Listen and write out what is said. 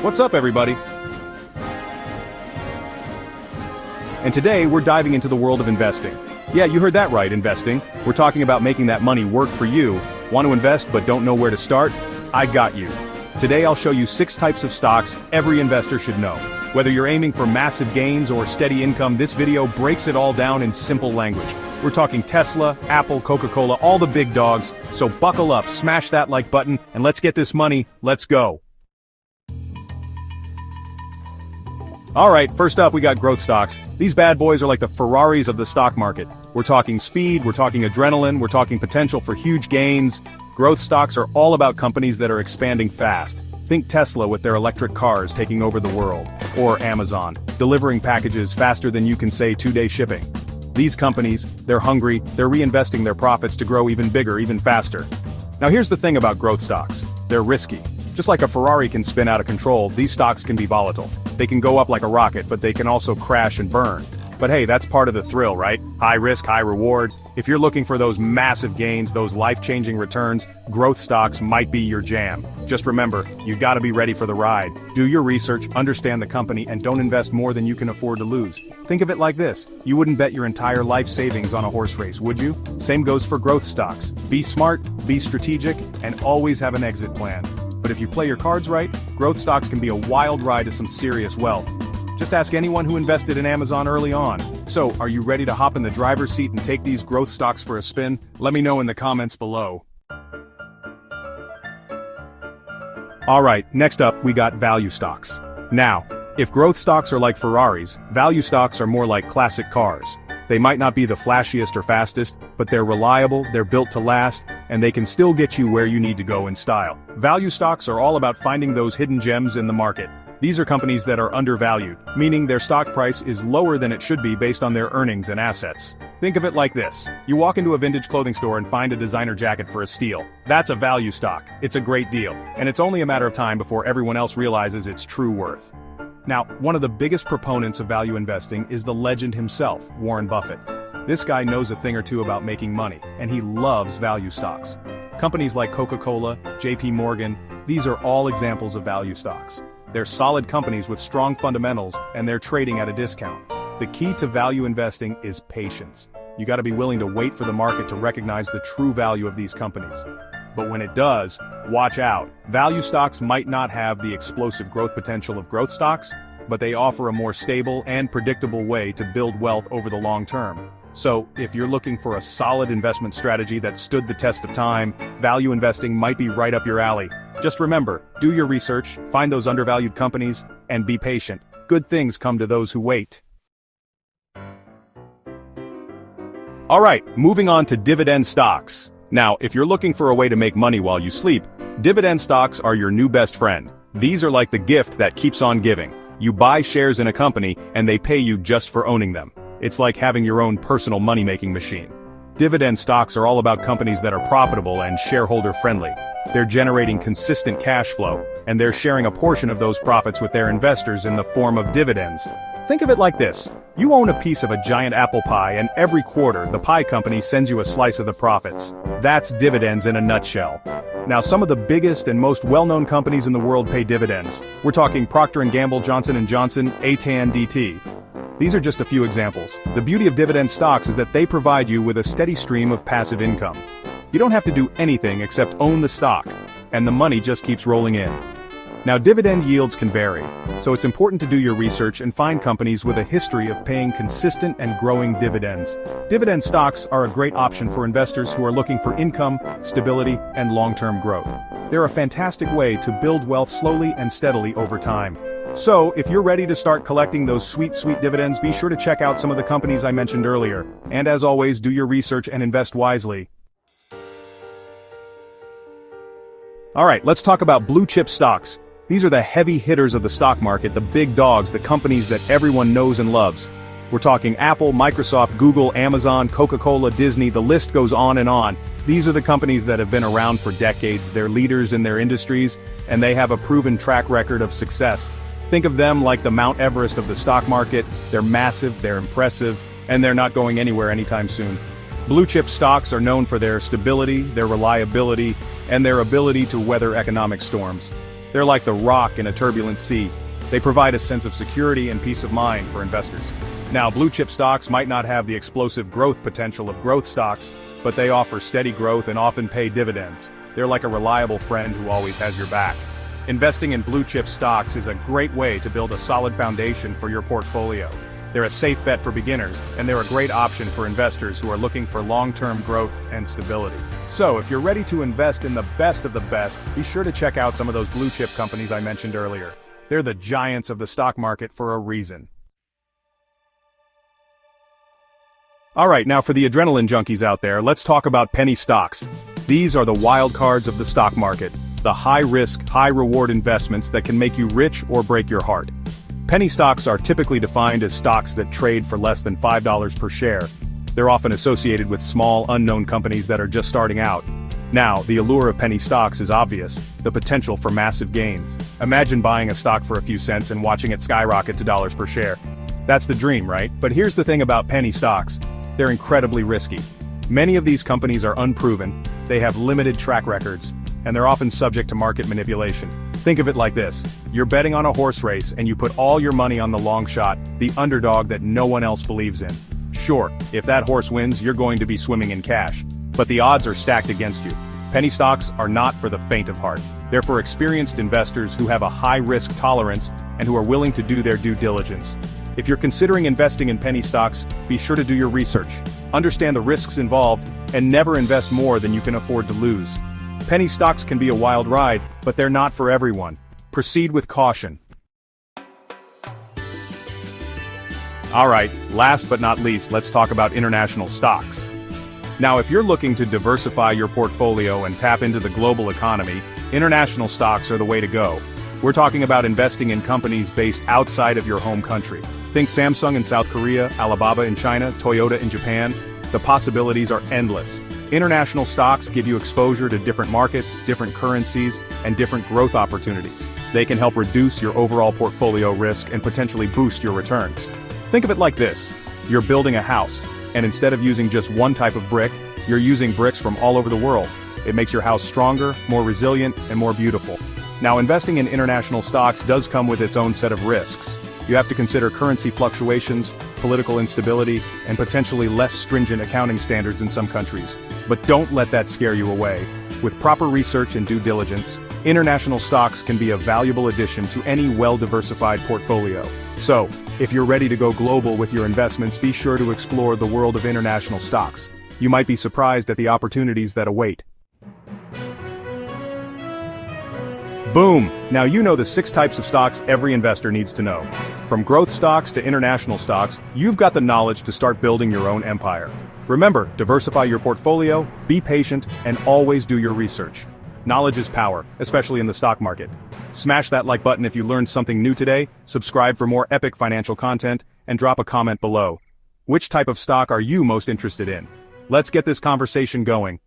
What's up, everybody? And today we're diving into the world of investing. Yeah, you heard that right, investing. We're talking about making that money work for you. Want to invest but don't know where to start? I got you. Today I'll show you 6 types of stocks every investor should know. Whether you're aiming for massive gains or steady income, this video breaks it all down in simple language. We're talking Tesla, Apple, Coca-Cola, all the big dogs. So buckle up, smash that like button, and let's get this money. Let's go. Alright, first up we got growth stocks. These bad boys are like the Ferraris of the stock market. We're talking speed, we're talking adrenaline, we're talking potential for huge gains. Growth stocks are all about companies that are expanding fast. Think Tesla with their electric cars taking over the world. Or Amazon, delivering packages faster than you can say 2-day shipping. These companies, they're hungry, they're reinvesting their profits to grow even bigger, even faster. Now here's the thing about growth stocks. They're risky. Just like a Ferrari can spin out of control, these stocks can be volatile. They can go up like a rocket, but they can also crash and burn. But hey, that's part of the thrill, right? High risk, high reward. If you're looking for those massive gains, those life-changing returns, growth stocks might be your jam. Just remember, you gotta be ready for the ride. Do your research, understand the company, and don't invest more than you can afford to lose. Think of it like this. You wouldn't bet your entire life savings on a horse race, would you? Same goes for growth stocks. Be smart, be strategic, and always have an exit plan. But if you play your cards right, growth stocks can be a wild ride to some serious wealth. Just ask anyone who invested in Amazon early on. So, are you ready to hop in the driver's seat and take these growth stocks for a spin? Let me know in the comments below. Alright, next up we got value stocks. Now, if growth stocks are like Ferraris, value stocks are more like classic cars. They might not be the flashiest or fastest, but they're reliable, they're built to last, and they can still get you where you need to go in style. Value stocks are all about finding those hidden gems in the market. These are companies that are undervalued, meaning their stock price is lower than it should be based on their earnings and assets. Think of it like this. You walk into a vintage clothing store and find a designer jacket for a steal. That's a value stock. It's a great deal, and it's only a matter of time before everyone else realizes its true worth. Now, one of the biggest proponents of value investing is the legend himself, Warren Buffett. This guy knows a thing or two about making money, and he loves value stocks. Companies like Coca-Cola, JP Morgan, these are all examples of value stocks. They're solid companies with strong fundamentals, and they're trading at a discount. The key to value investing is patience. You gotta be willing to wait for the market to recognize the true value of these companies. But when it does, watch out. Value stocks might not have the explosive growth potential of growth stocks, but they offer a more stable and predictable way to build wealth over the long term. So, if you're looking for a solid investment strategy that stood the test of time, value investing might be right up your alley. Just remember, do your research, find those undervalued companies, and be patient. Good things come to those who wait. Alright, moving on to dividend stocks. Now, if you're looking for a way to make money while you sleep, dividend stocks are your new best friend. These are like the gift that keeps on giving. You buy shares in a company, and they pay you just for owning them. It's like having your own personal money-making machine. Dividend stocks are all about companies that are profitable and shareholder-friendly. They're generating consistent cash flow, and they're sharing a portion of those profits with their investors in the form of dividends. Think of it like this. You own a piece of a giant apple pie, and every quarter, the pie company sends you a slice of the profits. That's dividends in a nutshell. Now, some of the biggest and most well-known companies in the world pay dividends. We're talking Procter & Gamble, Johnson & Johnson, AT&T. These are just a few examples. The beauty of dividend stocks is that they provide you with a steady stream of passive income. You don't have to do anything except own the stock, and the money just keeps rolling in. Now, dividend yields can vary, so it's important to do your research and find companies with a history of paying consistent and growing dividends. Dividend stocks are a great option for investors who are looking for income, stability, and long-term growth. They're a fantastic way to build wealth slowly and steadily over time. So, if you're ready to start collecting those sweet, sweet dividends, be sure to check out some of the companies I mentioned earlier. And as always, do your research and invest wisely. Alright, let's talk about blue chip stocks. These are the heavy hitters of the stock market, the big dogs, the companies that everyone knows and loves. We're talking Apple, Microsoft, Google, Amazon, Coca-Cola, Disney, the list goes on and on. These are the companies that have been around for decades, they're leaders in their industries, and they have a proven track record of success. Think of them like the Mount Everest of the stock market. They're massive, they're impressive, and they're not going anywhere anytime soon. Blue chip stocks are known for their stability, their reliability, and their ability to weather economic storms. They're like the rock in a turbulent sea. They provide a sense of security and peace of mind for investors. Now, blue-chip stocks might not have the explosive growth potential of growth stocks, but they offer steady growth and often pay dividends. They're like a reliable friend who always has your back. Investing in blue-chip stocks is a great way to build a solid foundation for your portfolio. They're a safe bet for beginners, and they're a great option for investors who are looking for long-term growth and stability. So, if you're ready to invest in the best of the best, be sure to check out some of those blue-chip companies I mentioned earlier. They're the giants of the stock market for a reason. Alright, now for the adrenaline junkies out there, let's talk about penny stocks. These are the wild cards of the stock market, the high-risk, high-reward investments that can make you rich or break your heart. Penny stocks are typically defined as stocks that trade for less than $5 per share. They're often associated with small, unknown companies that are just starting out. Now, the allure of penny stocks is obvious, the potential for massive gains. Imagine buying a stock for a few cents and watching it skyrocket to dollars per share. That's the dream, right? But here's the thing about penny stocks. They're incredibly risky. Many of these companies are unproven, they have limited track records, and they're often subject to market manipulation. Think of it like this. You're betting on a horse race and you put all your money on the long shot, the underdog that no one else believes in. Sure, if that horse wins, you're going to be swimming in cash. But the odds are stacked against you. Penny stocks are not for the faint of heart. They're for experienced investors who have a high risk tolerance and who are willing to do their due diligence. If you're considering investing in penny stocks, be sure to do your research. Understand the risks involved, and never invest more than you can afford to lose. Penny stocks can be a wild ride, but they're not for everyone. Proceed with caution. Alright, last but not least, let's talk about international stocks. Now, if you're looking to diversify your portfolio and tap into the global economy, international stocks are the way to go. We're talking about investing in companies based outside of your home country. Think Samsung in South Korea, Alibaba in China, Toyota in Japan. The possibilities are endless. International stocks give you exposure to different markets, different currencies, and different growth opportunities. They can help reduce your overall portfolio risk and potentially boost your returns. Think of it like this. You're building a house, and instead of using just one type of brick, you're using bricks from all over the world. It makes your house stronger, more resilient, and more beautiful. Now, investing in international stocks does come with its own set of risks. You have to consider currency fluctuations, political instability, and potentially less stringent accounting standards in some countries. But don't let that scare you away. With proper research and due diligence, international stocks can be a valuable addition to any well-diversified portfolio. So, if you're ready to go global with your investments, be sure to explore the world of international stocks. You might be surprised at the opportunities that await. Boom! Now you know the 6 types of stocks every investor needs to know. From growth stocks to international stocks, you've got the knowledge to start building your own empire. Remember, diversify your portfolio, be patient, and always do your research. Knowledge is power, especially in the stock market. Smash that like button if you learned something new today, subscribe for more epic financial content, and drop a comment below. Which type of stock are you most interested in? Let's get this conversation going.